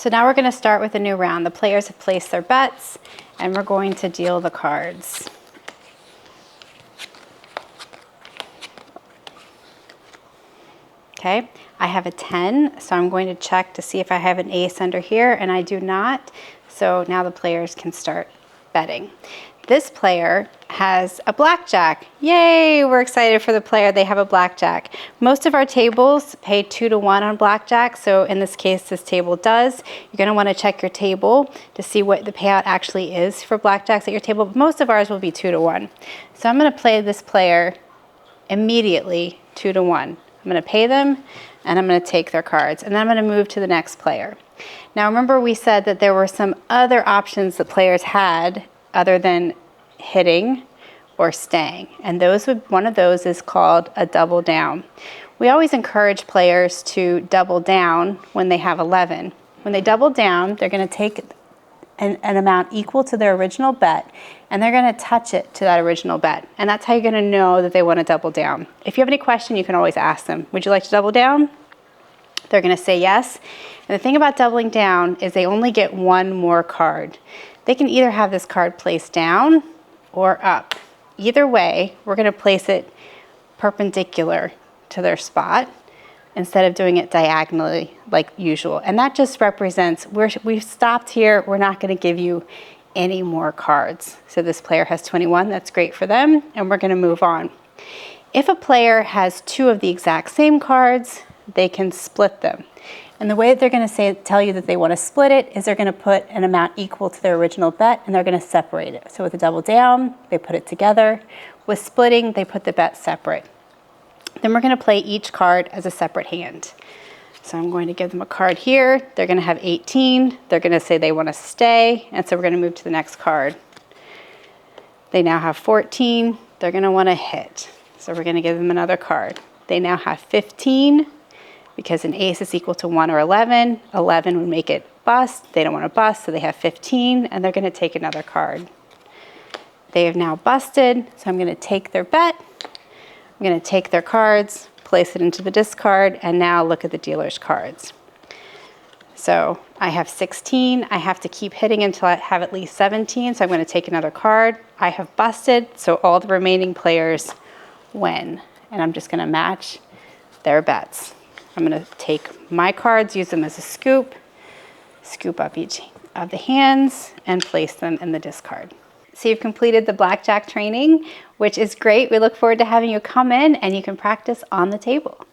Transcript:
So now we're going to start with a new round. The players have placed their bets and we're going to deal the cards. Okay, I have a 10, so I'm going to check to see if I have an ace under here, and I do not. So now the players can start betting. This player has a blackjack. Yay, we're excited for the player. They have a blackjack. Most of our tables pay 2 to 1 on blackjack, so in this case, this table does. You're gonna wanna check your table to see what the payout actually is for blackjacks at your table, but most of ours will be 2 to 1. So I'm gonna play this player immediately 2 to 1. I'm gonna pay them and I'm gonna take their cards, and then I'm gonna move to the next player. Now remember we said that there were some other options that players had other than hitting or staying, and one of those is called a double down. We always encourage players to double down when they have 11. When they double down, they're gonna take an amount equal to their original bet, and they're gonna touch it to that original bet. And that's how you're gonna know that they wanna double down. If you have any question, you can always ask them, would you like to double down? They're gonna say yes. And the thing about doubling down is they only get one more card. They can either have this card placed down or up. Either way, we're gonna place it perpendicular to their spot instead of doing it diagonally like usual. And that just represents, we've stopped here, we're not gonna give you any more cards. So this player has 21, that's great for them, and we're gonna move on. If a player has 2 of the exact same cards, they can split them. And the way that they're gonna tell you that they wanna split it is they're gonna put an amount equal to their original bet, and they're gonna separate it. So with a double down, they put it together. With splitting, they put the bet separate. Then we're gonna play each card as a separate hand. So I'm going to give them a card here. They're gonna have 18. They're gonna say they wanna stay, and so we're gonna move to the next card. They now have 14. They're gonna wanna hit. So we're gonna give them another card. They now have 15, because an ace is equal to 1 or 11. 11 would make it bust. They don't wanna bust, so they have 15, and they're gonna take another card. They have now busted, so I'm gonna take their bet. I'm gonna take their cards, place it into the discard, and now look at the dealer's cards. So I have 16. I have to keep hitting until I have at least 17, so I'm gonna take another card. I have busted, so all the remaining players win. And I'm just gonna match their bets. I'm gonna take my cards, use them as a scoop up each of the hands, and place them in the discard. So you've completed the blackjack training, which is great. We look forward to having you come in and you can practice on the table.